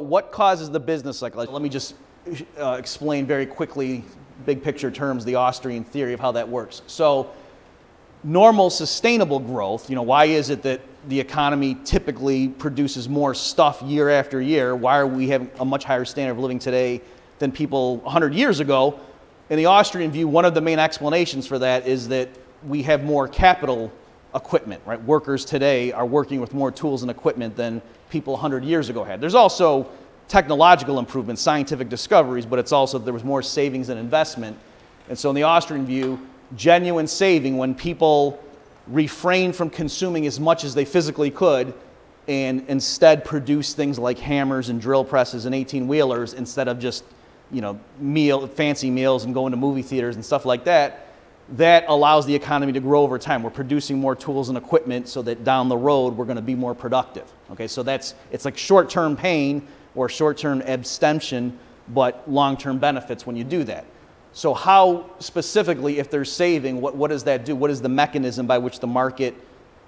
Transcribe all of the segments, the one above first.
what causes the business cycle? Let me just explain very quickly, big picture terms, the Austrian theory of how that works. So normal sustainable growth, why is it that the economy typically produces more stuff year after year? Why are we having a much higher standard of living today than people 100 years ago? In the Austrian view, one of the main explanations for that is that we have more capital equipment, right? Workers today are working with more tools and equipment than people 100 years ago had. There's also technological improvements, scientific discoveries, but it's also there was more savings and investment. And so in the Austrian view, genuine saving, when people refrain from consuming as much as they physically could and instead produce things like hammers and drill presses and 18-wheelers instead of just fancy meals and going to movie theaters and stuff like that, that allows the economy to grow over time. We're producing more tools and equipment so that down the road we're going to be more productive. Okay, so it's like short-term pain or short-term abstention, but long-term benefits when you do that. So how specifically, if there's saving, what does that do? What is the mechanism by which the market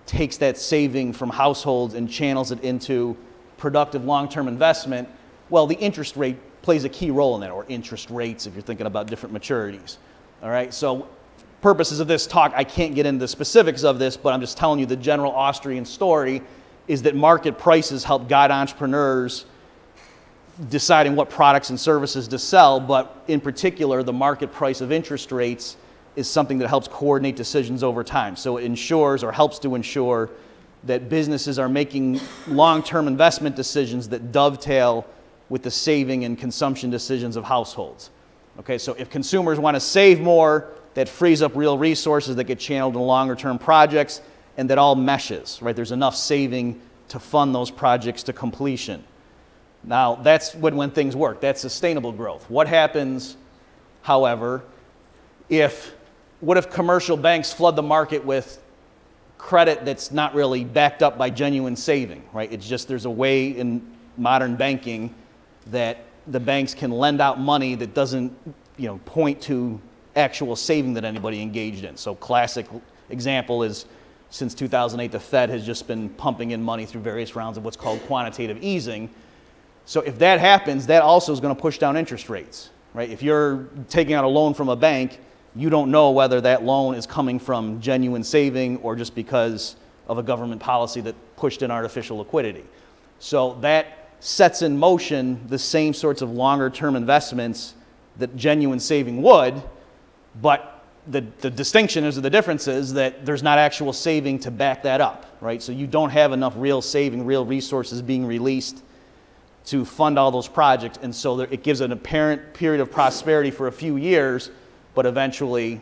takes that saving from households and channels it into productive long-term investment? Well, the interest rate plays a key role in that, or interest rates if you're thinking about different maturities. All right, so purposes of this talk, I can't get into the specifics of this, but I'm just telling you the general Austrian story is that market prices help guide entrepreneurs deciding what products and services to sell, but in particular, the market price of interest rates is something that helps coordinate decisions over time. So it ensures or helps to ensure that businesses are making long-term investment decisions that dovetail with the saving and consumption decisions of households. Okay, so if consumers want to save more, that frees up real resources that get channeled in longer-term projects, and that all meshes, right? There's enough saving to fund those projects to completion. Now, that's when things work. That's sustainable growth. What happens, however, what if commercial banks flood the market with credit that's not really backed up by genuine saving, right? It's just there's a way in modern banking that the banks can lend out money that doesn't, point to actual saving that anybody engaged in. So classic example is since 2008, the Fed has just been pumping in money through various rounds of what's called quantitative easing. So if that happens, that also is going to push down interest rates, right? If you're taking out a loan from a bank, you don't know whether that loan is coming from genuine saving or just because of a government policy that pushed in artificial liquidity. So that sets in motion the same sorts of longer-term investments that genuine saving would, but the distinction is, or the difference is that there's not actual saving to back that up, right? So you don't have enough real saving, real resources being released to fund all those projects, and so it gives an apparent period of prosperity for a few years, but eventually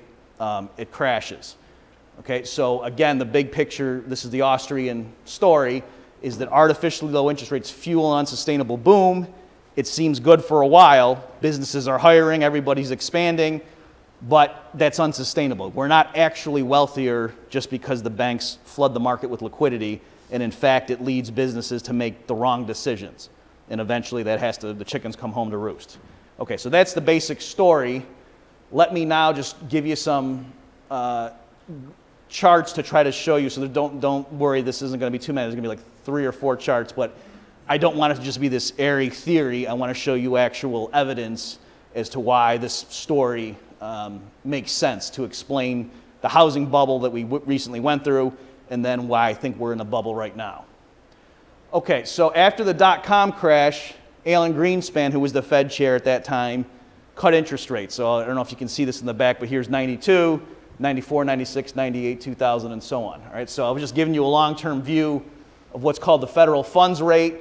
it crashes. Okay, so again, the big picture, this is the Austrian story, is that artificially low interest rates fuel an unsustainable boom. It seems good for a while. Businesses are hiring, everybody's expanding, but that's unsustainable. We're not actually wealthier just because the banks flood the market with liquidity, and in fact, it leads businesses to make the wrong decisions. And eventually the chickens come home to roost. Okay, so that's the basic story. Let me now just give you some charts to try to show you, so that don't worry, this isn't going to be too many. There's going to be like 3 or 4 charts, but I don't want it to just be this airy theory. I want to show you actual evidence as to why this story makes sense to explain the housing bubble that we recently went through, and then why I think we're in a bubble right now. Okay, so after the dot-com crash, Alan Greenspan, who was the Fed chair at that time, cut interest rates. So I don't know if you can see this in the back, but here's 92, 94, 96, 98, 2000, and so on. All right, so I was just giving you a long-term view of what's called the federal funds rate.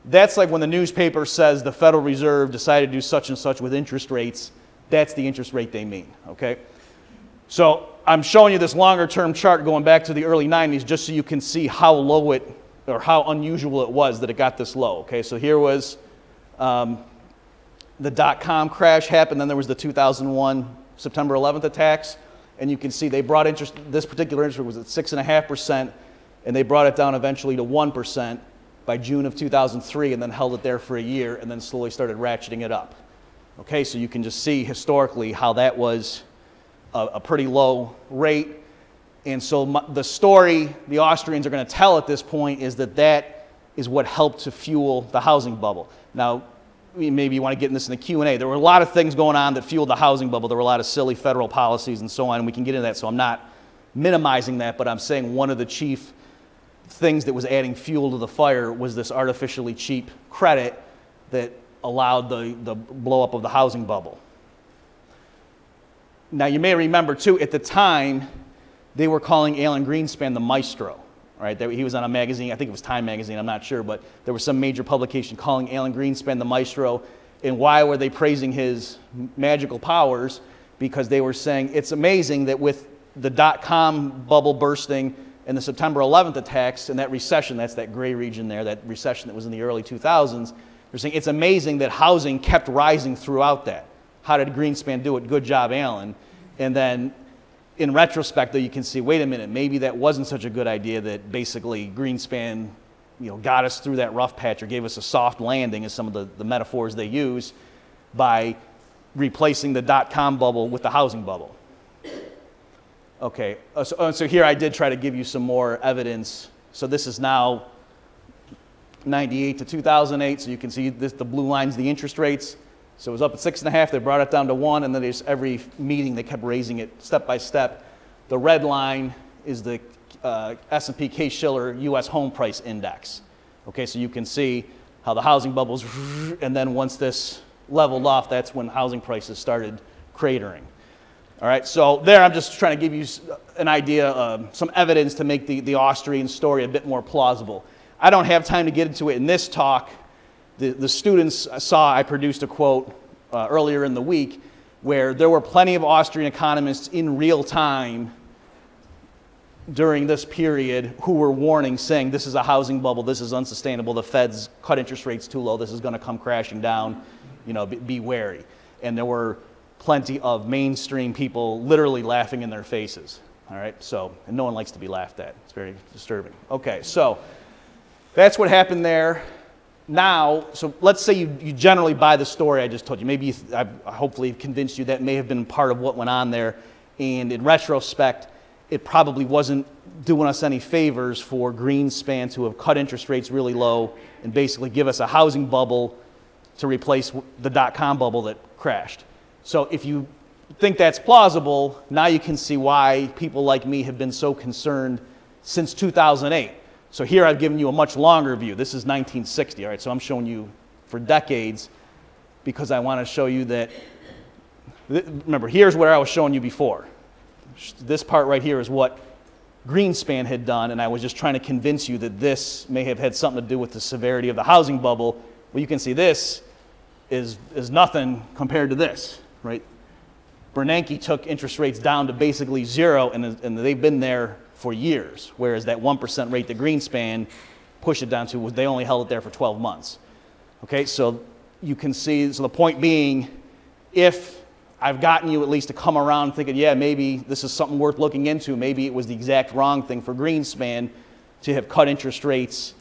That's like when the newspaper says the Federal Reserve decided to do such and such with interest rates. That's the interest rate they mean, okay? So I'm showing you this longer-term chart going back to the early 90s just so you can see how low or how unusual it was that it got this low, okay? So here was the dot-com crash happened, then there was the 2001 September 11th attacks, and you can see they brought this particular interest rate was at 6.5%, and they brought it down eventually to 1% by June of 2003, and then held it there for a year, and then slowly started ratcheting it up. Okay, so you can just see historically how that was a pretty low rate. And so the story the Austrians are going to tell at this point is that is what helped to fuel the housing bubble. Now, maybe you want to get in this in the Q&A. There were a lot of things going on that fueled the housing bubble. There were a lot of silly federal policies and so on, and we can get into that, so I'm not minimizing that, but I'm saying one of the chief things that was adding fuel to the fire was this artificially cheap credit that allowed the blow up of the housing bubble. Now, you may remember, too, at the time, they were calling Alan Greenspan the maestro. Right? He was on a magazine, I think it was Time magazine, I'm not sure, but there was some major publication calling Alan Greenspan the maestro. And why were they praising his magical powers? Because they were saying it's amazing that with the dot-com bubble bursting and the September 11th attacks and that recession, that's that gray region there, that recession that was in the early 2000s, they're saying it's amazing that housing kept rising throughout that. How did Greenspan do it? Good job, Alan. And then in retrospect, though, you can see, wait a minute, maybe that wasn't such a good idea, that basically Greenspan, got us through that rough patch or gave us a soft landing, as some of the metaphors they use, by replacing the dot-com bubble with the housing bubble. Okay, so here I did try to give you some more evidence. So this is now 98 to 2008, so you can see this, the blue line's the interest rates. So it was up at 6.5, they brought it down to 1, and then there's every meeting they kept raising it step by step. The red line is the S&P Case-Shiller U.S. Home Price Index. Okay, so you can see how the housing bubbles, and then once this leveled off, that's when housing prices started cratering. All right, so there I'm just trying to give you an idea, some evidence to make the Austrian story a bit more plausible. I don't have time to get into it in this talk. The students saw I produced a quote earlier in the week where there were plenty of Austrian economists in real time during this period who were warning, saying this is a housing bubble, this is unsustainable, the Fed's cut interest rates too low, this is going to come crashing down, be wary. And there were plenty of mainstream people literally laughing in their faces. All right, so, and no one likes to be laughed at. It's very disturbing. Okay, so that's what happened there. Now, so let's say you generally buy the story I just told you. Maybe I hopefully convinced you that may have been part of what went on there. And in retrospect, it probably wasn't doing us any favors for Greenspan to have cut interest rates really low and basically give us a housing bubble to replace the dot-com bubble that crashed. So if you think that's plausible, now you can see why people like me have been so concerned since 2008. So here I've given you a much longer view. This is 1960, all right? So I'm showing you for decades because I want to show you that, remember, here's where I was showing you before. This part right here is what Greenspan had done, and I was just trying to convince you that this may have had something to do with the severity of the housing bubble. Well, you can see this is nothing compared to this, right? Bernanke took interest rates down to basically zero, and they've been there for years, whereas that 1% rate that Greenspan pushed it down to, they only held it there for 12 months. Okay, so you can see, so the point being, if I've gotten you at least to come around thinking, yeah, maybe this is something worth looking into, maybe it was the exact wrong thing for Greenspan to have cut interest rates,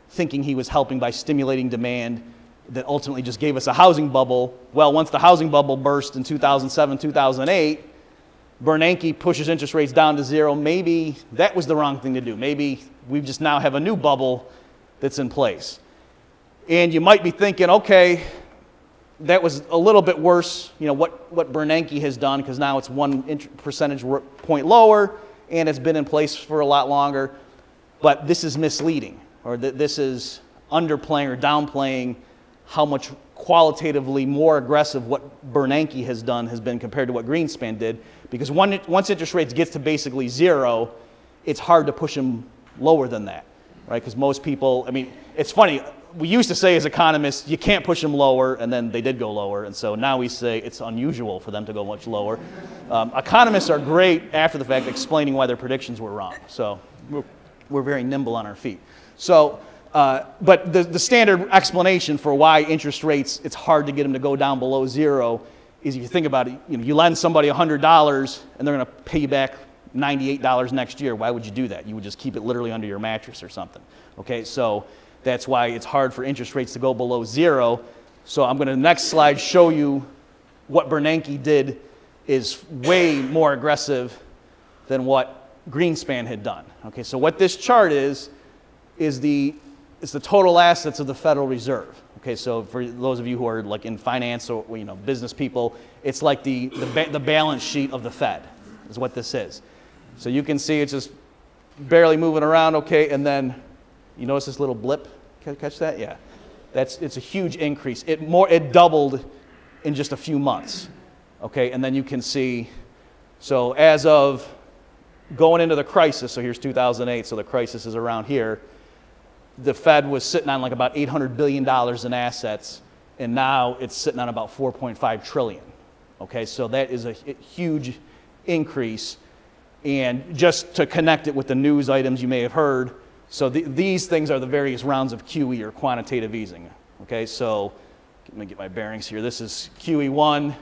thinking he was helping by stimulating demand, that ultimately just gave us a housing bubble. Well, once the housing bubble burst in 2007, 2008, Bernanke pushes interest rates down to zero. Maybe that was the wrong thing to do. Maybe we just now have a new bubble that's in place. And you might be thinking, okay, that was a little bit worse, what Bernanke has done, because now it's 1 percentage point lower, and it's been in place for a lot longer. But this is misleading, or this is underplaying or downplaying how much qualitatively more aggressive what Bernanke has done has been compared to what Greenspan did. Because once interest rates get to basically zero, it's hard to push them lower than that, right? Because most people, I mean, it's funny, we used to say as economists, you can't push them lower, and then they did go lower, and so now we say it's unusual for them to go much lower. Economists are great after the fact explaining why their predictions were wrong, so we're very nimble on our feet. So, but the standard explanation for why interest rates, it's hard to get them to go down below zero, is if you think about it, you lend somebody $100 and they're going to pay you back $98 next year. Why would you do that? You would just keep it literally under your mattress or something. Okay, so that's why it's hard for interest rates to go below zero. So I'm going to, next slide, show you what Bernanke did is way more aggressive than what Greenspan had done. Okay, so what this chart is it's the total assets of the Federal Reserve. Okay, so for those of you who are like in finance or business people, it's like the balance sheet of the Fed is what this is. So you can see it's just barely moving around, okay, and then you notice this little blip. Catch that? Yeah, it's a huge increase. It doubled in just a few months, okay, and then you can see. So as of going into the crisis, so here's 2008, so the crisis is around here. The Fed was sitting on like about $800 billion in assets, and now it's sitting on about 4.5 trillion. Okay, so that is a huge increase. And just to connect it with the news items you may have heard, so these things are the various rounds of QE or quantitative easing. Okay, so let me get my bearings here. This is QE1,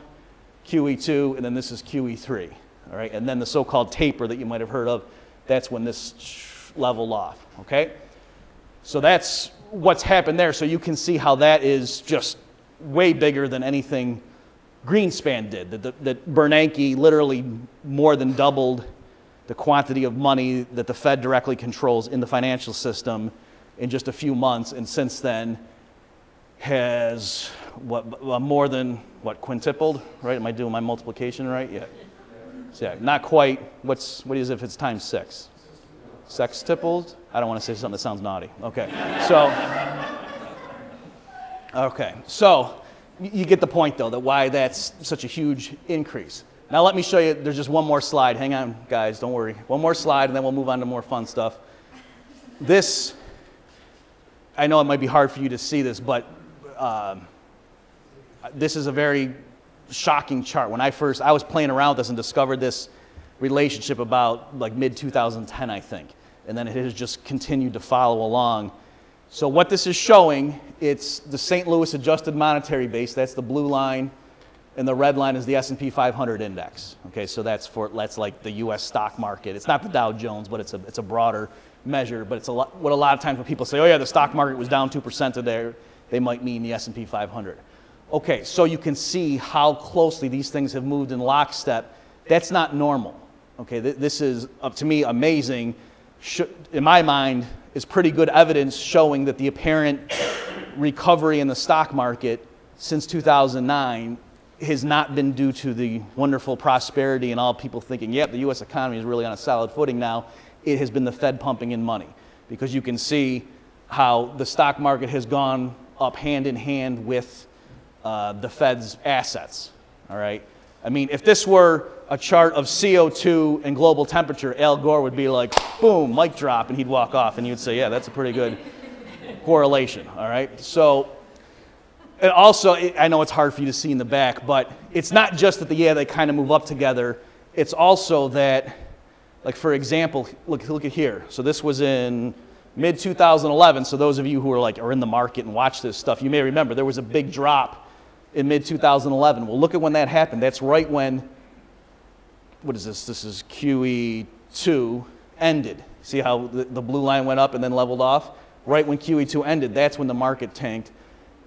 QE2, and then this is QE3. All right, and then the so-called taper that you might have heard of, that's when this leveled off. Okay. So that's what's happened there. So you can see how that is just way bigger than anything Greenspan did. That Bernanke literally more than doubled the quantity of money that the Fed directly controls in the financial system in just a few months, and since then has more than quintupled, right? Am I doing my multiplication right? Yeah. So yeah, not quite. What is it if it's times 6? Sextupled? I don't want to say something that sounds naughty. Okay, so you get the point though, that why that's such a huge increase. Now let me show you, there's just one more slide. Hang on guys, don't worry. One more slide and then we'll move on to more fun stuff. This, I know it might be hard for you to see this, but this is a very shocking chart. When I was playing around with this and discovered this relationship about like mid-2010, I think. And then it has just continued to follow along. So what this is showing, it's the St. Louis adjusted monetary base, that's the blue line, and the red line is the S&P 500 index. Okay, so that's like the US stock market. It's not the Dow Jones, but it's a broader measure, but it's what a lot of times when people say, oh yeah, the stock market was down 2% today, they might mean the S&P 500. Okay, so you can see how closely these things have moved in lockstep. That's not normal. Okay, this is, to me, amazing. In my mind, is pretty good evidence showing that the apparent recovery in the stock market since 2009 has not been due to the wonderful prosperity and all people thinking, yep, the U.S. economy is really on a solid footing now. It has been the Fed pumping in money, because you can see how the stock market has gone up hand in hand with the Fed's assets. All right. I mean, if this were a chart of CO2 and global temperature, Al Gore would be like, boom, mic drop, and he'd walk off, and you'd say, yeah, that's a pretty good correlation, all right? So, and also, I know it's hard for you to see in the back, but it's not just that they kind of move up together. It's also that, like for example, look at here. So this was in mid-2011, so those of you who are in the market and watch this stuff, you may remember there was a big drop in mid-2011. Well, look at when that happened. That's right when, what is this? This is QE2 ended. See how the blue line went up and then leveled off? Right when QE2 ended, that's when the market tanked.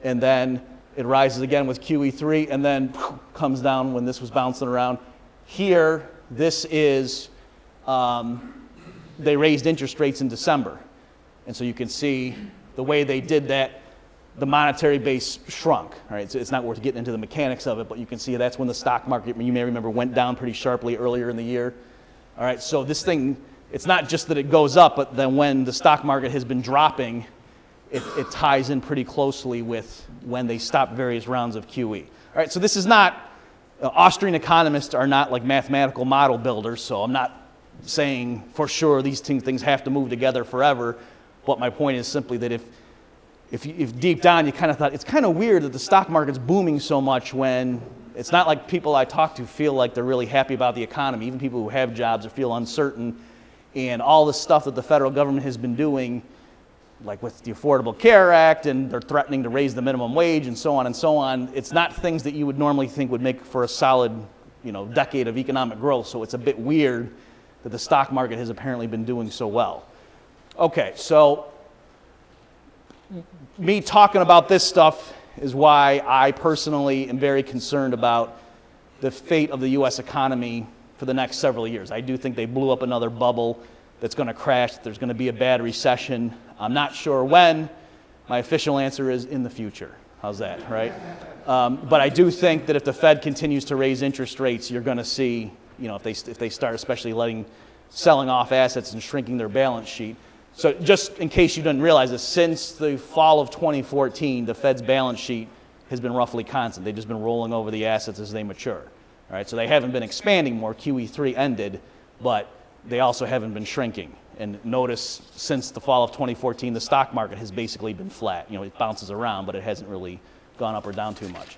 And then it rises again with QE3 and then comes down when this was bouncing around. Here, this is, they raised interest rates in December. And so you can see the way they did that, the monetary base shrunk. All right, so it's not worth getting into the mechanics of it, but you can see that's when the stock market, you may remember, went down pretty sharply earlier in the year. All right, so this thing, it's not just that it goes up, but then when the stock market has been dropping, it ties in pretty closely with when they stop various rounds of QE. All right, so this is not, Austrian economists are not like mathematical model builders, so I'm not saying for sure these things have to move together forever, but my point is simply that if deep down you kind of thought, it's kind of weird that the stock market's booming so much when it's not like people I talk to feel like they're really happy about the economy. Even people who have jobs or feel uncertain, and all the stuff that the federal government has been doing, like with the Affordable Care Act, and they're threatening to raise the minimum wage and so on and so on. It's not things that you would normally think would make for a solid, decade of economic growth. So it's a bit weird that the stock market has apparently been doing so well. Okay, so me talking about this stuff is why I personally am very concerned about the fate of the U.S. economy for the next several years. I do think they blew up another bubble that's going to crash. There's going to be a bad recession. I'm not sure when, My official answer is in the future. How's that, right? But I do think that if the Fed continues to raise interest rates, you're going to see, you know, if they start especially selling off assets and shrinking their balance sheet. So just in case you didn't realize this, since the fall of 2014, the Fed's balance sheet has been roughly constant. They've just been rolling over the assets as they mature. All right, so they haven't been expanding more. QE3 ended, but they also haven't been shrinking. And notice since the fall of 2014, the stock market has basically been flat. You know, it bounces around, but it hasn't really gone up or down too much.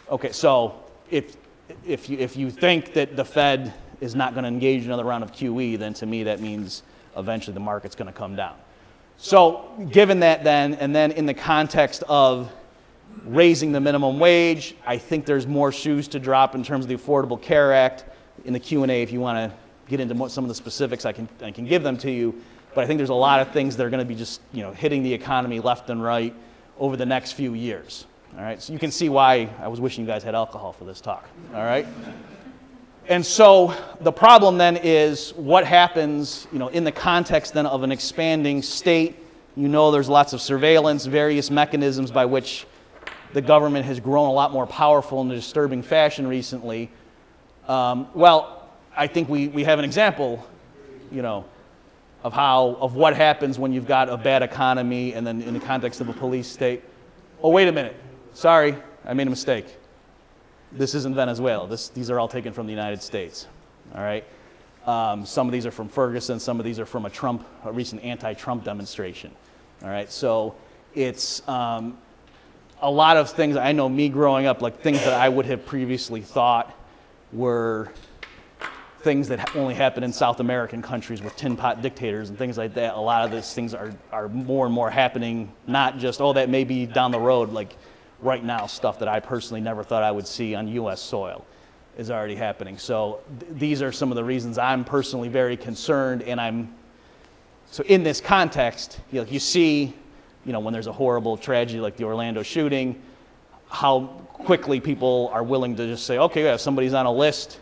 Okay, so if you think that the Fed is not going to engage in another round of QE, then to me that means eventually the market's going to come down. So given that then, and then in the context of raising the minimum wage, I think there's more shoes to drop in terms of the Affordable Care Act. In the Q&A, if you want to get into some of the specifics, I can give them to you. But I think there's a lot of things that are going to be just, you know, hitting the economy left and right over the next few years. All right, so you can see why I was wishing you guys had alcohol for this talk. All right. And so the problem then is what happens, you know, in the context then of an expanding state. You know, there's lots of surveillance, various mechanisms by which the government has grown a lot more powerful in a disturbing fashion recently. Well, I think we have an example, you know, of what happens when you've got a bad economy and then in the context of a police state. Oh, wait a minute. Sorry, I made a mistake. This isn't Venezuela. These are all taken from the United States. All right. Some of these are from Ferguson. Some of these are from a recent anti-Trump demonstration. All right. So it's a lot of things. I know me growing up, like things that I would have previously thought were things that only happen in South American countries with tin pot dictators and things like that. A lot of these things are more and more happening. Not just, oh, that may be down the road, like right now, stuff that I personally never thought I would see on U.S. soil is already happening. So these are some of the reasons I'm personally very concerned. And so in this context, you see, you know, when there's a horrible tragedy like the Orlando shooting, how quickly people are willing to just say, okay, yeah, if somebody's on a list,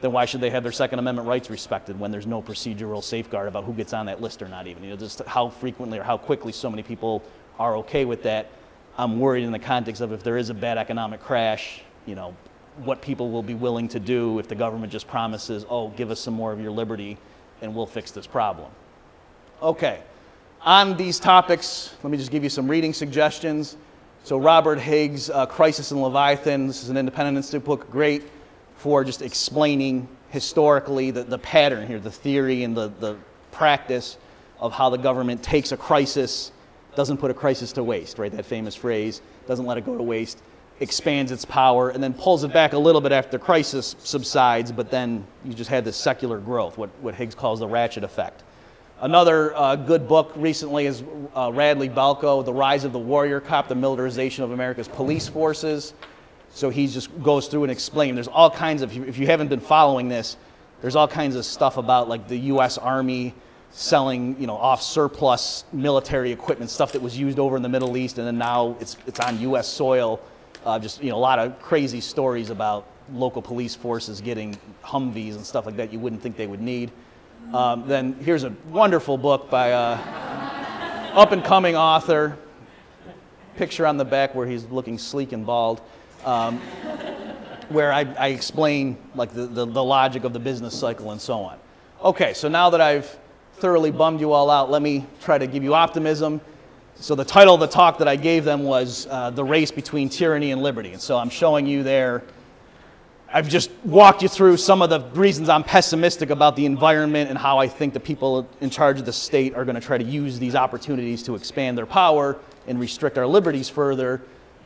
then why should they have their Second Amendment rights respected when there's no procedural safeguard about who gets on that list or not even? You know, just how frequently or how quickly so many people are okay with that. I'm worried in the context of if there is a bad economic crash, you know, what people will be willing to do if the government just promises, oh, give us some more of your liberty and we'll fix this problem. Okay, on these topics, let me just give you some reading suggestions. So Robert Higgs' Crisis in Leviathan, this is an Independent Institute book, great for just explaining historically the pattern here, the theory and the practice of how the government takes a crisis, doesn't put a crisis to waste, right? That famous phrase, doesn't let it go to waste, expands its power, and then pulls it back a little bit after the crisis subsides, but then you just had this secular growth, what Higgs calls the ratchet effect. Another good book recently is Radley Balko, The Rise of the Warrior Cop, the Militarization of America's Police Forces. So he just goes through and explains. There's all kinds of, if you haven't been following this, there's all kinds of stuff about like the U.S. Army selling, you know, off surplus military equipment, stuff that was used over in the Middle East, and then now it's on U.S. soil. Just, you know, a lot of crazy stories about local police forces getting Humvees and stuff like that you wouldn't think they would need. Then here's a wonderful book by up-and-coming author. Picture on the back where he's looking sleek and bald, where I explain like the logic of the business cycle and so on. Okay, so now that I've thoroughly bummed you all out, let me try to give you optimism. So the title of the talk that I gave them was The Race Between Tyranny and Liberty. And so I'm showing you there, I've just walked you through some of the reasons I'm pessimistic about the environment and how I think the people in charge of the state are going to try to use these opportunities to expand their power and restrict our liberties further.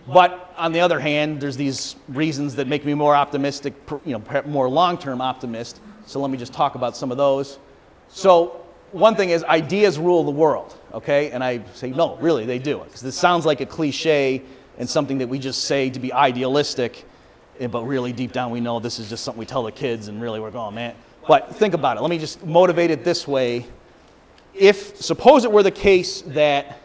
But on the other hand, there's these reasons that make me more optimistic, you know, perhaps more long-term optimist. So let me just talk about some of those. So one thing is ideas rule the world, okay? And I say, no, really, they do. Because this sounds like a cliche and something that we just say to be idealistic, but really deep down we know this is just something we tell the kids and really we're going, man. But think about it. Let me just motivate it this way. Suppose it were the case that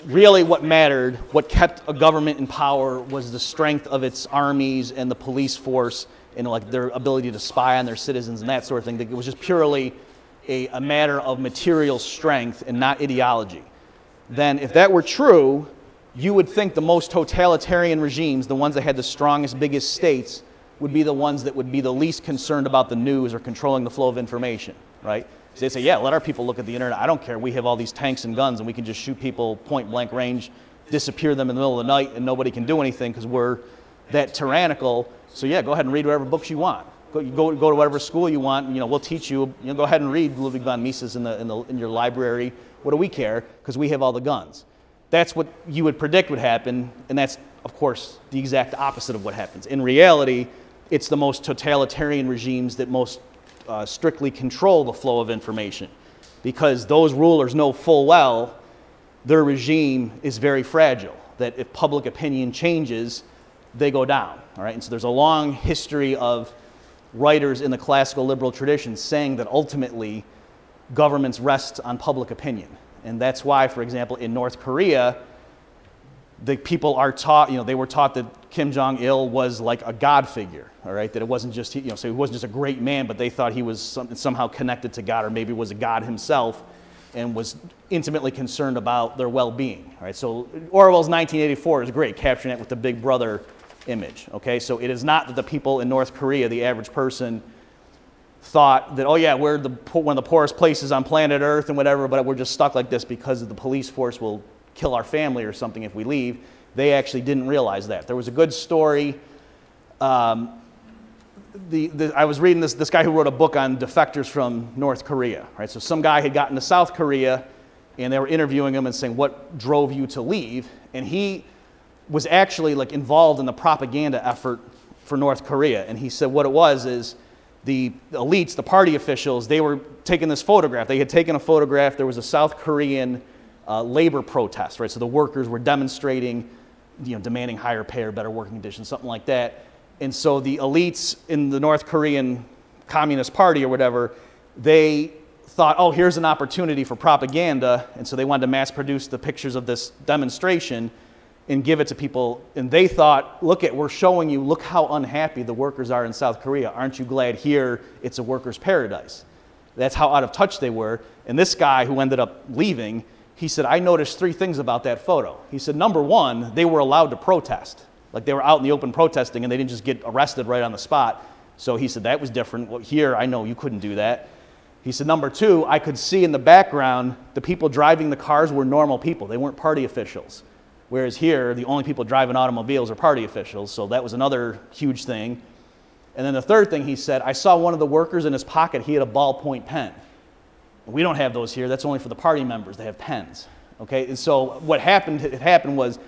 really what mattered, what kept a government in power was the strength of its armies and the police force and like their ability to spy on their citizens and that sort of thing. That it was just purely a matter of material strength and not ideology. then if that were true, you would think the most totalitarian regimes, the ones that had the strongest, biggest states, would be the ones that would be the least concerned about the news or controlling the flow of information, right? So they say, yeah, let our people look at the internet. I don't care. We have all these tanks and guns, and we can just shoot people point blank range, disappear them in the middle of the night, and nobody can do anything because we're that tyrannical. So yeah, go ahead and read whatever books you want. Go to whatever school you want. We'll teach you. Go ahead and read Ludwig von Mises in your library. What do we care? Because we have all the guns. That's what you would predict would happen, and that's, of course, the exact opposite of what happens. In reality, it's the most totalitarian regimes that most strictly control the flow of information, because those rulers know full well their regime is very fragile, that if public opinion changes, they go down. All right? And so there's a long history of writers in the classical liberal tradition saying that ultimately governments rest on public opinion. And that's why, for example, in North Korea, the people are taught, they were taught that Kim Jong-il was like a god figure, all right? That it wasn't just, so he wasn't just a great man, but they thought he was somehow connected to God, or maybe was a god himself, and was intimately concerned about their well-being, all right? So Orwell's 1984 is great, capturing it with the Big Brother image, okay? So it is not that the people in North Korea, the average person, thought that, oh yeah, we're one of the poorest places on planet Earth and whatever, but we're just stuck like this because the police force will kill our family or something if we leave. They actually didn't realize that. There was a good story. I was reading this guy who wrote a book on defectors from North Korea, right? So some guy had gotten to South Korea, and they were interviewing him and saying, what drove you to leave? And he was actually like involved in the propaganda effort for North Korea. And he said what it was is the elites, the party officials, they were taking this photograph. They had taken a photograph. There was a South Korean labor protest, right? So the workers were demonstrating, demanding higher pay or better working conditions, something like that. And so the elites in the North Korean Communist Party or whatever, they thought, oh, here's an opportunity for propaganda. And so they wanted to mass produce the pictures of this demonstration and give it to people. And they thought, we're showing you, look how unhappy the workers are in South Korea. Aren't you glad here it's a worker's paradise? That's how out of touch they were. And this guy who ended up leaving, he said, I noticed 3 things about that photo. He said, number one, they were allowed to protest. Like they were out in the open protesting and they didn't just get arrested right on the spot. So he said, that was different. Well, here, I know you couldn't do that. He said, number two, I could see in the background, the people driving the cars were normal people. They weren't party officials. Whereas here, the only people driving automobiles are party officials. So that was another huge thing. And then the third thing he said, I saw one of the workers in his pocket, he had a ballpoint pen. We don't have those here. That's only for the party members. They have pens. Okay? And so what happened was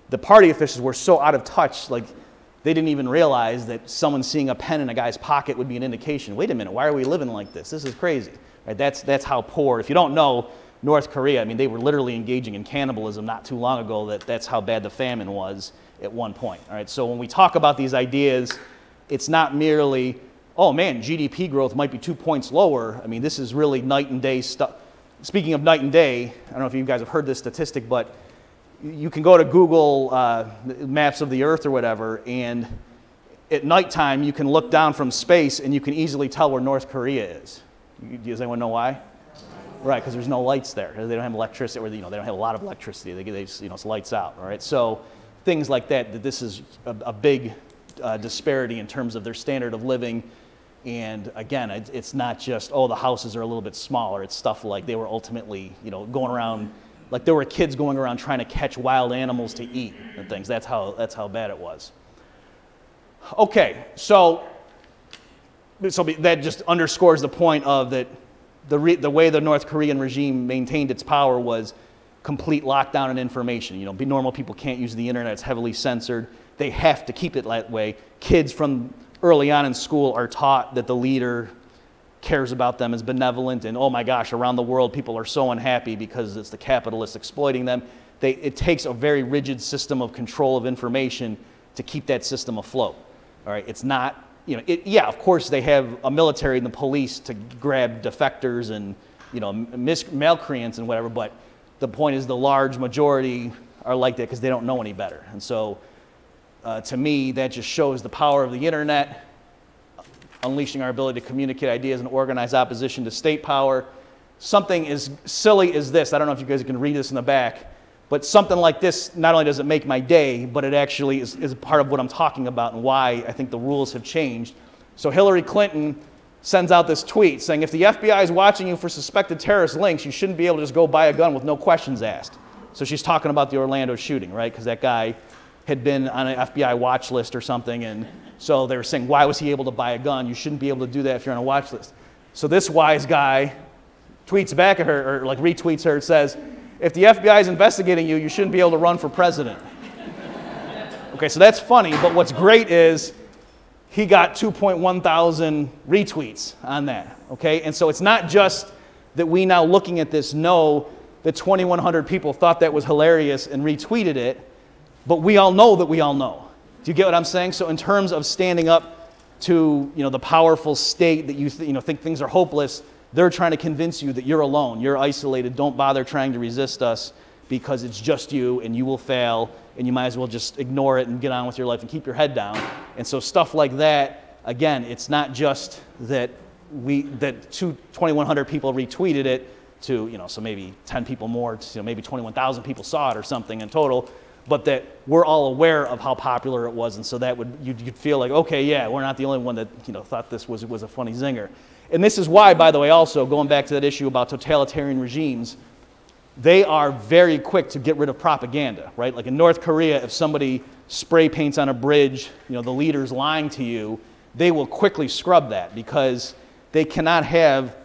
the party officials were so out of touch, like they didn't even realize that someone seeing a pen in a guy's pocket would be an indication. Wait a minute, why are we living like this? This is crazy. Right? That's how poor. If you don't know, North Korea, I mean, they were literally engaging in cannibalism not too long ago. That's how bad the famine was at one point. All right? So when we talk about these ideas, it's not merely, oh man, GDP growth might be 2 points lower. I mean, this is really night and day stuff. Speaking of night and day, I don't know if you guys have heard this statistic, but you can go to Google maps of the Earth or whatever, and at nighttime you can look down from space and you can easily tell where North Korea is. Does anyone know why? Right, because there's no lights there. They don't have electricity, or they don't have a lot of electricity. It's lights out. All right, so things like that. This is a big disparity in terms of their standard of living. And again, it's not just, oh, the houses are a little bit smaller. It's stuff like they were ultimately, going around, like there were kids going around trying to catch wild animals to eat and things. That's how bad it was. Okay, so that just underscores the point of that the way the North Korean regime maintained its power was complete lockdown and information. Normal people can't use the internet. It's heavily censored. They have to keep it that way. Kids from early on in school are taught that the leader cares about them, is benevolent, and oh my gosh, around the world people are so unhappy because it's the capitalists exploiting them. It takes a very rigid system of control of information to keep that system afloat. All right, it's not, yeah, of course they have a military and the police to grab defectors and miscreants and whatever, but the point is the large majority are like that because they don't know any better. And so to me, that just shows the power of the internet, unleashing our ability to communicate ideas and organize opposition to state power. something as silly as this. I don't know if you guys can read this in the back, but something like this, not only does it make my day, but it actually is part of what I'm talking about and why I think the rules have changed. So Hillary Clinton sends out this tweet saying, if the FBI is watching you for suspected terrorist links, you shouldn't be able to just go buy a gun with no questions asked. So she's talking about the Orlando shooting, right? Because that guy had been on an FBI watch list or something, and so they were saying, why was he able to buy a gun? You shouldn't be able to do that if you're on a watch list. So this wise guy tweets back at her, or like retweets her, and says, if the FBI is investigating you, you shouldn't be able to run for president. Okay, so that's funny, but what's great is he got 2.1 thousand retweets on that, okay? And so it's not just that we now looking at this know that 2,100 people thought that was hilarious and retweeted it, but we all know that we all know. Do you get what I'm saying? So in terms of standing up to the powerful state that you think things are hopeless, they're trying to convince you that you're alone, you're isolated, don't bother trying to resist us because it's just you and you will fail and you might as well just ignore it and get on with your life and keep your head down. And so stuff like that, again, it's not just that 2,100 people retweeted it to, so maybe 10 people more, maybe 21,000 people saw it or something in total, but that we're all aware of how popular it was, and so that you'd feel like, okay, yeah, we're not the only one that thought this was a funny zinger. And this is why, by the way, also going back to that issue about totalitarian regimes, they are very quick to get rid of propaganda, right? Like in North Korea, if somebody spray paints on a bridge, the leader's lying to you, they will quickly scrub that because they cannot have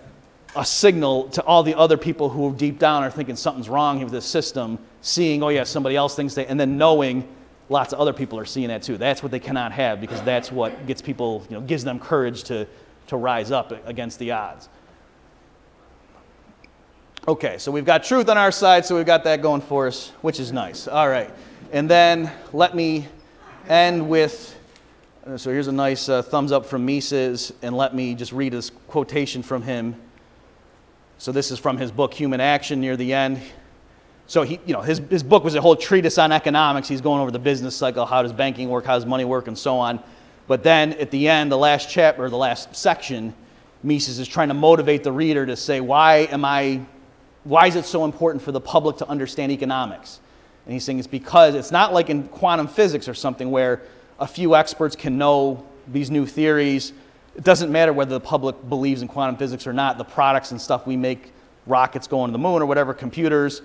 a signal to all the other people who deep down are thinking something's wrong with this system, seeing, oh yeah, somebody else thinks that, and then knowing lots of other people are seeing that too. That's what they cannot have because that's what gets people, gives them courage to rise up against the odds. Okay, so we've got truth on our side, so we've got that going for us, which is nice. All right, and then let me end with, so here's a nice thumbs up from Mises, and let me just read this quotation from him. So this is from his book, Human Action, near the end. So his book was a whole treatise on economics. He's going over the business cycle, how does banking work, how does money work, and so on. But then at the end, the last chapter, or the last section, Mises is trying to motivate the reader to say, why is it so important for the public to understand economics? And he's saying it's because it's not like in quantum physics or something where a few experts can know these new theories. It doesn't matter whether the public believes in quantum physics or not. The products and stuff we make, rockets going to the moon or whatever, computers,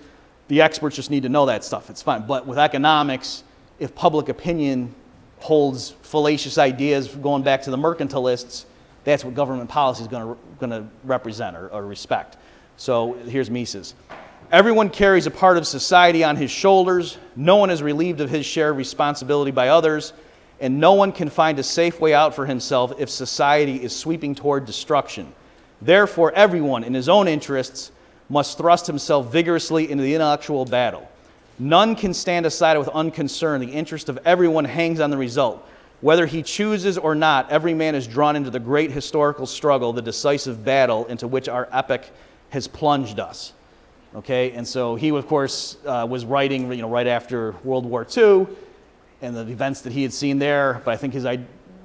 the experts just need to know that stuff. It's fine. But with economics, if public opinion holds fallacious ideas going back to the mercantilists, that's what government policy is going to represent or respect. So here's Mises. Everyone carries a part of society on his shoulders. No one is relieved of his share of responsibility by others. And no one can find a safe way out for himself if society is sweeping toward destruction. Therefore, everyone, in his own interests, must thrust himself vigorously into the intellectual battle. None can stand aside with unconcern. The interest of everyone hangs on the result. Whether he chooses or not, every man is drawn into the great historical struggle, the decisive battle into which our epoch has plunged us. Okay, and so he, of course, was writing, right after World War II, and the events that he had seen there. But I think his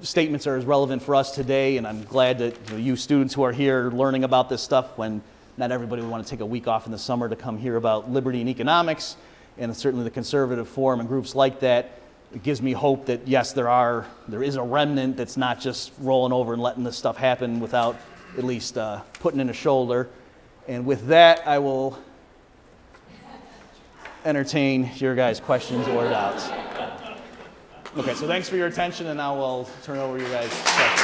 statements are as relevant for us today, and I'm glad that you students who are here learning about this stuff, when not everybody would want to take a week off in the summer to come hear about liberty and economics, and certainly the conservative forum and groups like that. It gives me hope that yes, there is a remnant that's not just rolling over and letting this stuff happen without at least putting in a shoulder. And with that, I will entertain your guys' questions or doubts. Okay, so thanks for your attention, and now we'll turn over your guys' questions.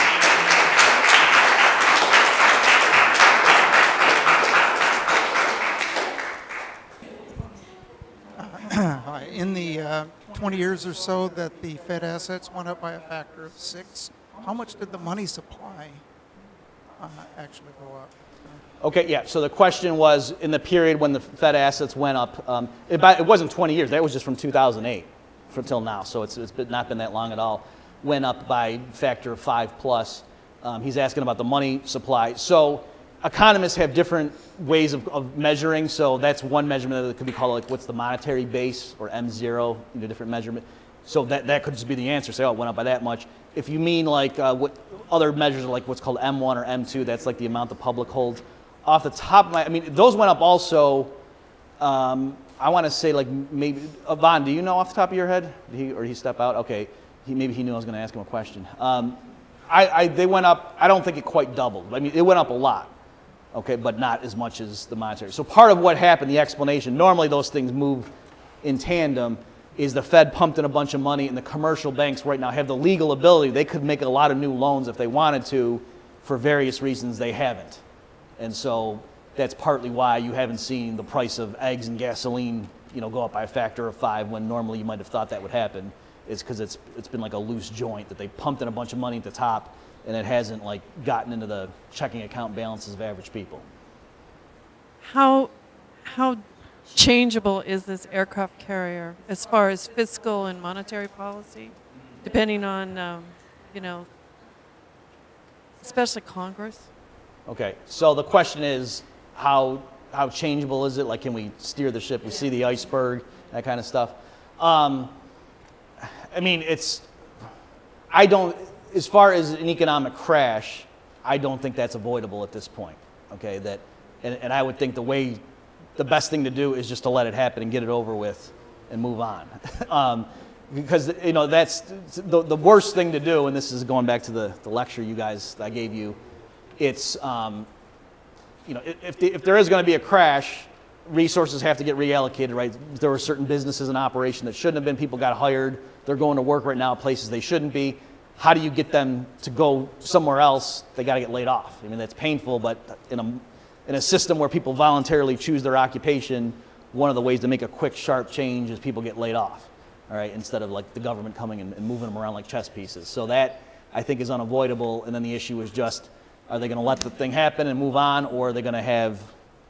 Hi. In the 20 years or so that the Fed assets went up by a factor of 6, how much did the money supply actually go up? Okay, yeah, so the question was, in the period when the Fed assets went up, it wasn't 20 years, that was just from 2008 until now, so it's not been that long at all, went up by a factor of 5 plus. He's asking about the money supply. So economists have different ways of measuring, so that's one measurement that could be called, like, what's the monetary base, or M0, different measurement. So that could just be the answer, say, oh, it went up by that much. If you mean like what other measures are like what's called M1 or M2, that's like the amount the public holds. off the top of my, I mean, those went up also, I want to say like maybe, Vaughn, do you know off the top of your head? Did he step out? Okay, maybe he knew I was going to ask him a question. They went up, I don't think it quite doubled. I mean, it went up a lot, okay, but not as much as the monetary. So part of what happened, the explanation, normally those things move in tandem, is the Fed pumped in a bunch of money, and the commercial banks right now have the legal ability. They could make a lot of new loans if they wanted to. For various reasons, they haven't. And so that's partly why you haven't seen the price of eggs and gasoline, go up by a factor of 5 when normally you might have thought that would happen. Is because it's been like a loose joint that they pumped in a bunch of money at the top, and it hasn't like gotten into the checking account balances of average people. How changeable is this aircraft carrier as far as fiscal and monetary policy, depending on, especially Congress? Okay, so the question is, how changeable is it? Like, can we steer the ship? We see the iceberg, that kind of stuff. I mean, as far as an economic crash, I don't think that's avoidable at this point. Okay, and I would think the best thing to do is just to let it happen and get it over with and move on. Because that's the worst thing to do, and this is going back to the lecture I gave you. It's if there is going to be a crash, resources have to get reallocated, right? There were certain businesses in operation that shouldn't have been. People got hired. They're going to work right now at places they shouldn't be. How do you get them to go somewhere else? They got to get laid off. I mean, that's painful, but in a system where people voluntarily choose their occupation, one of the ways to make a quick, sharp change is people get laid off, all right, instead of like the government coming and moving them around like chess pieces. So that, I think, is unavoidable. And then the issue is just, are they going to let the thing happen and move on, or are they going to have,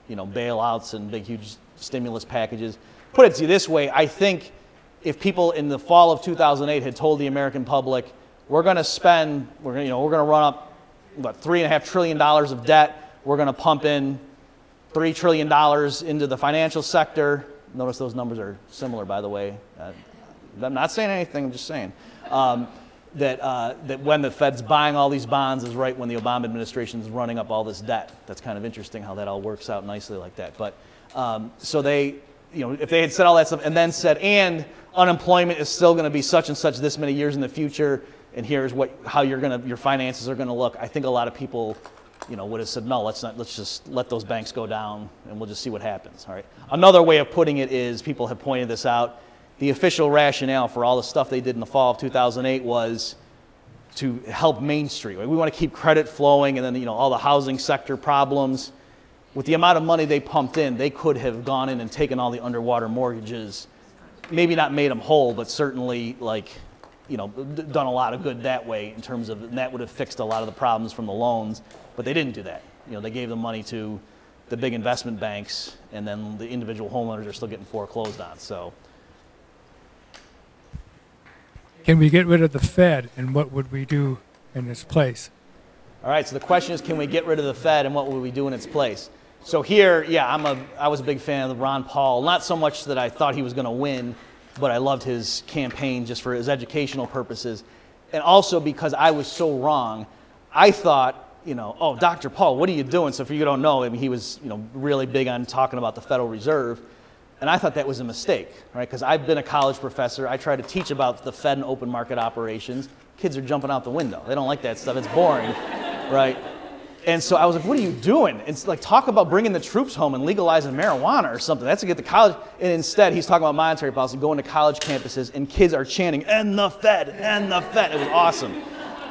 bailouts and big, huge stimulus packages? Put it to you this way, I think if people in the fall of 2008 had told the American public, we're going to run up about $3.5 trillion of debt, we're going to pump in $3 trillion into the financial sector. Notice those numbers are similar, by the way. I'm not saying anything, I'm just saying. That when the Fed's buying all these bonds is right when the Obama administration is running up all this debt. That's kind of interesting how that all works out nicely like that. But so they, if they had said all that stuff and then said, and unemployment is still going to be such and such this many years in the future, and here's how your finances are going to look, I think a lot of people, would have said, no, let's just let those banks go down and we'll just see what happens. All right. Another way of putting it is, people have pointed this out, the official rationale for all the stuff they did in the fall of 2008 was to help Main Street. We want to keep credit flowing, and then all the housing sector problems. With the amount of money they pumped in, they could have gone in and taken all the underwater mortgages, maybe not made them whole, but certainly done a lot of good that way in terms of, and that would have fixed a lot of the problems from the loans. But they didn't do that. They gave the money to the big investment banks, and then the individual homeowners are still getting foreclosed on. So. Can we get rid of the Fed, and what would we do in its place? All right, so the question is, can we get rid of the Fed, and what would we do in its place? So here, yeah, I was a big fan of Ron Paul, not so much that I thought he was going to win, but I loved his campaign just for his educational purposes, and also because I was so wrong. I thought, oh, Dr. Paul, what are you doing? So if you don't know, I mean, he was, really big on talking about the Federal Reserve. And I thought that was a mistake, right? Because I've been a college professor. I try to teach about the Fed and open market operations. Kids are jumping out the window. They don't like that stuff. It's boring, right? And so I was like, what are you doing? It's like, talk about bringing the troops home and legalizing marijuana or something. That's to get the college. And instead, he's talking about monetary policy, going to college campuses, and kids are chanting, and the Fed, and the Fed. It was awesome,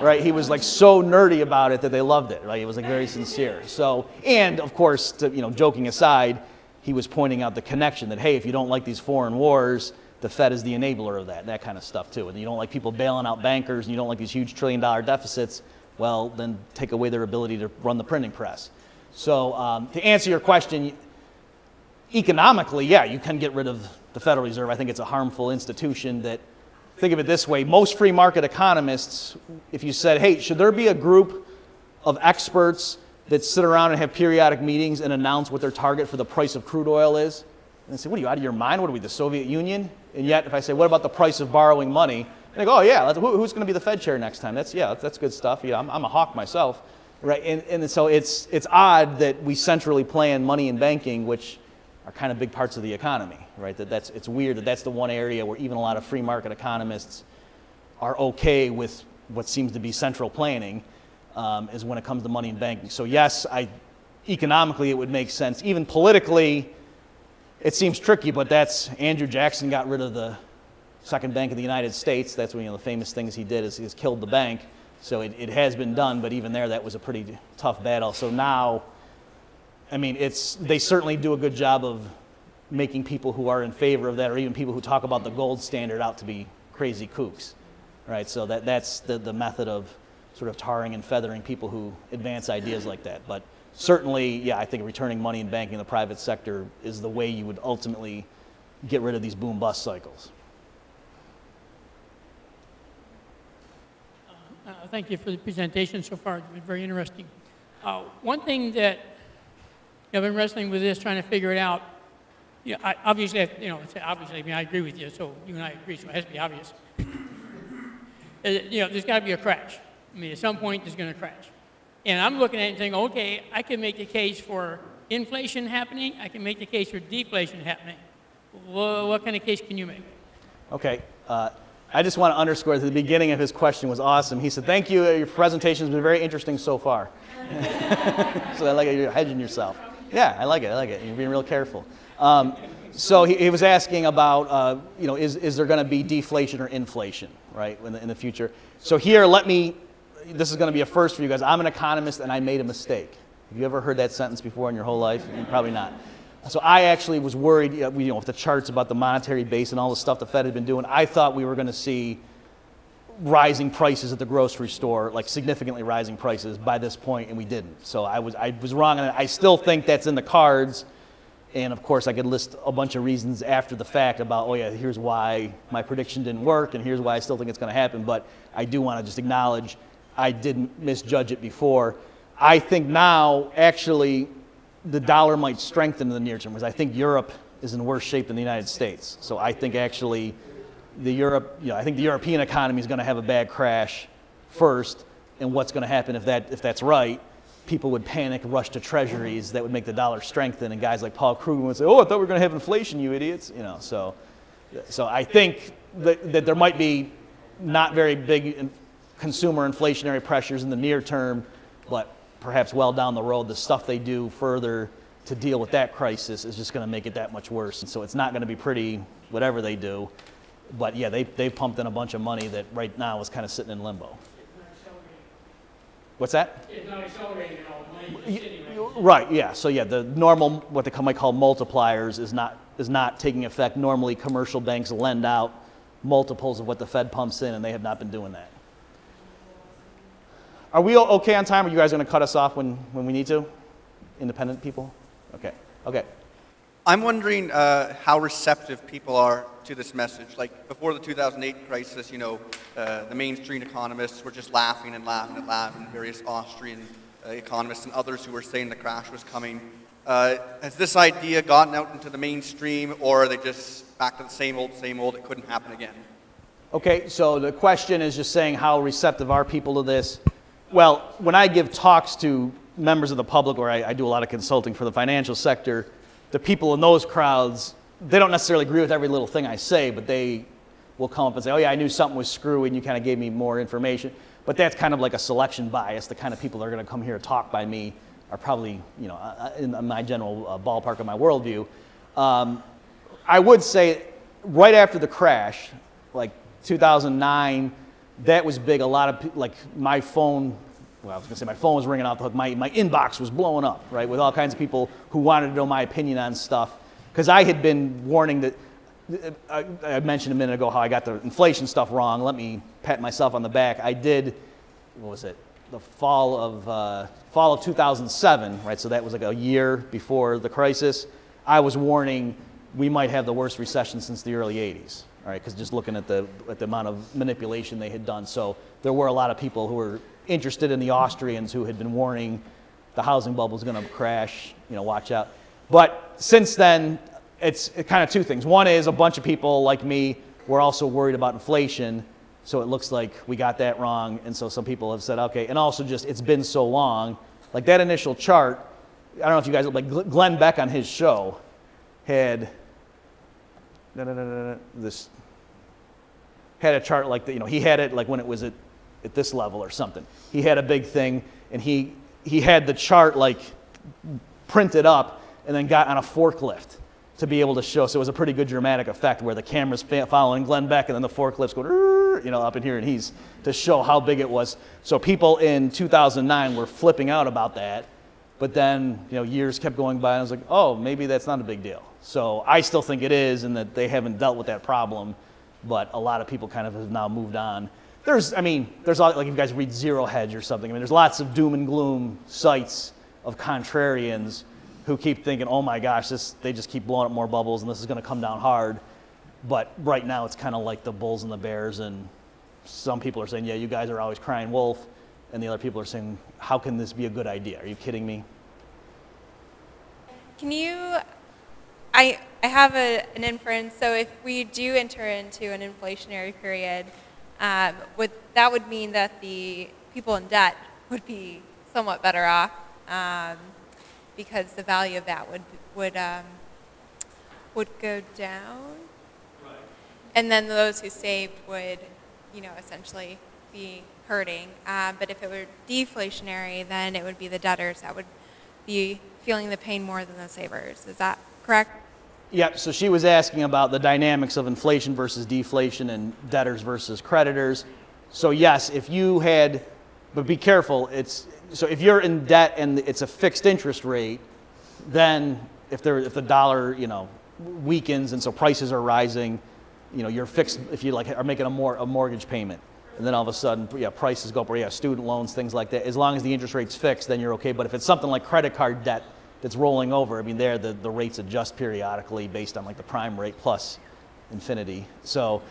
right? He was like so nerdy about it that they loved it, right? He was like very sincere. So, and of course, joking aside, he was pointing out the connection that, hey, if you don't like these foreign wars, the Fed is the enabler of that kind of stuff too. And you don't like people bailing out bankers, and you don't like these huge trillion-dollar deficits, well, then take away their ability to run the printing press. So to answer your question, economically, yeah, you can get rid of the Federal Reserve. I think it's a harmful institution that, think of it this way, most free market economists, if you said, hey, should there be a group of experts that sit around and have periodic meetings and announce what their target for the price of crude oil is? And they say, what are you, out of your mind? What are we, the Soviet Union? And yet, if I say, what about the price of borrowing money? And they go, oh yeah, who's going to be the Fed chair next time? That's good stuff. Yeah, I'm a hawk myself. Right, and so it's odd that we centrally plan money and banking, which are kind of big parts of the economy, right? It's weird that that's the one area where even a lot of free market economists are okay with what seems to be central planning, is when it comes to money and banking. So yes, economically it would make sense. Even politically, it seems tricky, but that's Andrew Jackson got rid of the second bank of the United States. That's one of the famous things he did is killed the bank. So it has been done, but even there, that was a pretty tough battle. So now, I mean, they certainly do a good job of making people who are in favor of that, or even people who talk about the gold standard, out to be crazy kooks, right? So that's the method of sort of tarring and feathering people who advance ideas like that. But certainly, yeah, I think returning money and banking in the private sector is the way you would ultimately get rid of these boom-bust cycles. Thank you for the presentation so far. It's been very interesting. One thing that I've been wrestling with this, trying to figure it out. Obviously, obviously, I mean, I agree with you. So you and I agree, so it has to be obvious. There's got to be a crash. I mean, at some point, there's going to crash. And I'm looking at it and saying, okay, I can make the case for inflation happening. I can make the case for deflation happening. What kind of case can you make? Okay. I just want to underscore that the beginning of his question was awesome. He said, thank you, your presentation has been very interesting so far. So I like it, you're hedging yourself. Yeah, I like it, You're being real careful. So he was asking about, is there going to be deflation or inflation, right, in the future? So here, this is going to be a first for you guys. I'm an economist and I made a mistake. Have you ever heard that sentence before in your whole life? Probably not. So I actually was worried, with the charts about the monetary base and all the stuff the Fed had been doing. I thought we were going to see rising prices at the grocery store, like significantly rising prices by this point, and we didn't. So I was wrong, and I still think that's in the cards. And of course, I could list a bunch of reasons after the fact about, oh yeah, here's why my prediction didn't work, and here's why I still think it's going to happen. But I do want to just acknowledge I didn't misjudge it before. I think now, actually, the dollar might strengthen in the near term, because I think Europe is in worse shape than the United States. So I think actually I think the European economy is going to have a bad crash first, and what's going to happen if that's right, people would panic, rush to treasuries that would make the dollar strengthen, and guys like Paul Krugman would say, oh, I thought we were going to have inflation, you idiots. So I think that there might be not very big consumer inflationary pressures in the near term, but perhaps well down the road, the stuff they do further to deal with that crisis is just going to make it that much worse. And so it's not going to be pretty, whatever they do. But yeah, they pumped in a bunch of money that right now is kind of sitting in limbo. What's that? It's not accelerating at all. Money is sitting right, yeah. So yeah, the normal, what they might call multipliers is not taking effect. Normally, commercial banks lend out multiples of what the Fed pumps in, and they have not been doing that. Are we okay on time? Are you guys going to cut us off when we need to? Independent people? Okay. I'm wondering how receptive people are to this message. Like before the 2008 crisis, the mainstream economists were just laughing and laughing and laughing. Various Austrian economists and others who were saying the crash was coming. Has this idea gotten out into the mainstream, or are they just back to the same old, it couldn't happen again? Okay, so the question is just saying how receptive are people to this? Well, when I give talks to members of the public, or I do a lot of consulting for the financial sector, the people in those crowds, they don't necessarily agree with every little thing I say, but they will come up and say, oh yeah, I knew something was screwy and you kind of gave me more information. But that's kind of like a selection bias. The kind of people that are going to come here and talk by me are probably, in my general ballpark of my worldview. I would say right after the crash, like 2009, that was big. A lot of, like my phone, well, I was going to say my phone was ringing off the hook. My inbox was blowing up, right, with all kinds of people who wanted to know my opinion on stuff. Because I had been warning that, I mentioned a minute ago how I got the inflation stuff wrong. Let me pat myself on the back. I did, what was it, the fall of 2007, right, so that was like a year before the crisis. I was warning we might have the worst recession since the early 80s. All right, because just looking at the amount of manipulation they had done. So there were a lot of people who were interested in the Austrians who had been warning the housing bubble is going to crash, watch out. But since then, it's kind of two things. One is a bunch of people like me were also worried about inflation, So it looks like we got that wrong, and so some people have said, okay, and also just it's been so long. Like that initial chart, I don't know if you guys, like Glenn Beck on his show had this, had a chart like that, you know, he had it like when it was at this level or something. He had a big thing, and he had the chart like printed up and then got on a forklift to be able to show. So it was a pretty good dramatic effect where the camera's following Glenn Beck and then the forklift's going, you know, up in here, and he's to show how big it was. So people in 2009 were flipping out about that, but then, you know, years kept going by and I was like, oh, maybe that's not a big deal. So I still think it is, and that they haven't dealt with that problem, but a lot of people kind of have now moved on. There's, I mean, there's like if you guys read Zero Hedge or something, I mean, there's lots of doom and gloom sites of contrarians who keep thinking, oh my gosh, they just keep blowing up more bubbles and this is going to come down hard. But right now it's kind of like the bulls and the bears, and some people are saying, yeah, you guys are always crying wolf, and the other people are saying, how can this be a good idea? Are you kidding me? Can you, I have an inference, so if we do enter into an inflationary period, that would mean that the people in debt would be somewhat better off, because the value of that would go down, right. And then those who saved would, you know, essentially be hurting. But if it were deflationary, then it would be the debtors that would be feeling the pain more than the savers. Is that correct? Yeah, so she was asking about the dynamics of inflation versus deflation and debtors versus creditors. So yes, if you had, but be careful, so if you're in debt and it's a fixed interest rate, then if the dollar, you know, weakens and so prices are rising, you know, you're fixed, if you like are making a mortgage payment, and then all of a sudden, yeah, prices go up, or yeah, student loans, things like that. As long as the interest rate's fixed, then you're okay. But if it's something like credit card debt that's rolling over, I mean, there the rates adjust periodically based on like the prime rate plus infinity. So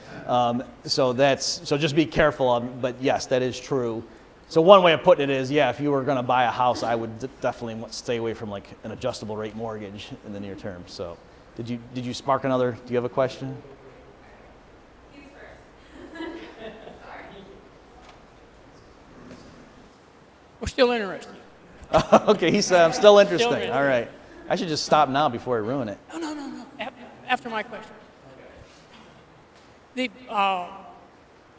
so just be careful. But yes, that is true. So one way of putting it is, yeah, if you were going to buy a house, I would definitely stay away from like an adjustable rate mortgage in the near term. So did you spark another? Do you have a question? We're still interested. Okay, he said I'm still interested. Still interested. All right. I should just stop now before I ruin it. No. After my question. You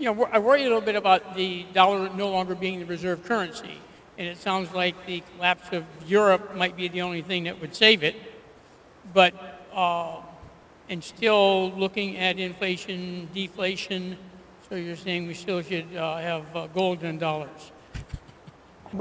know, I worry a little bit about the dollar no longer being the reserve currency, and it sounds like the collapse of Europe might be the only thing that would save it. But and still looking at inflation, deflation. So you're saying we still should have gold and dollars.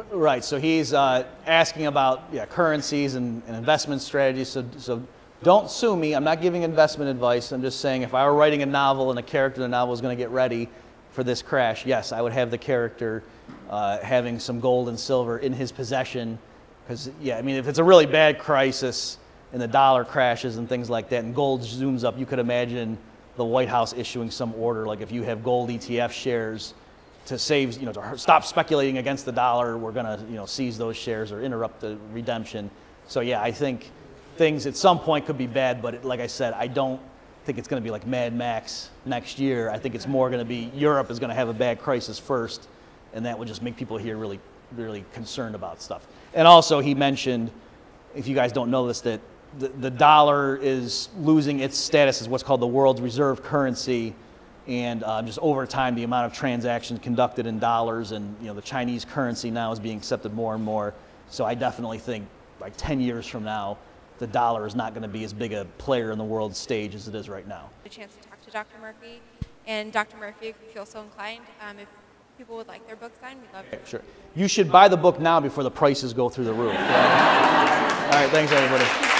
Right, so he's asking about currencies and investment strategies. So don't sue me. I'm not giving investment advice. I'm just saying if I were writing a novel and a character in the novel was going to get ready for this crash, yes, I would have the character having some gold and silver in his possession. Because, yeah, I mean, if it's a really bad crisis and the dollar crashes and things like that and gold zooms up, you could imagine the White House issuing some order, like if you have gold ETF shares, to save, you know, to stop speculating against the dollar, we're going to, you know, seize those shares or interrupt the redemption. So yeah, I think things at some point could be bad, but like I said, I don't think it's going to be like Mad Max next year. I think it's more going to be Europe is going to have a bad crisis first, and that would just make people here really, really concerned about stuff. And also he mentioned, if you guys don't know this, that the dollar is losing its status as what's called the world's reserve currency. And just over time, the amount of transactions conducted in dollars and, you know, the Chinese currency now is being accepted more and more. So I definitely think like 10 years from now, the dollar is not going to be as big a player in the world stage as it is right now. A chance to talk to Dr. Murphy. And Dr. Murphy, if you feel so inclined, if people would like their book signed, we'd love to. Sure. You should buy the book now before the prices go through the roof. All right, thanks everybody.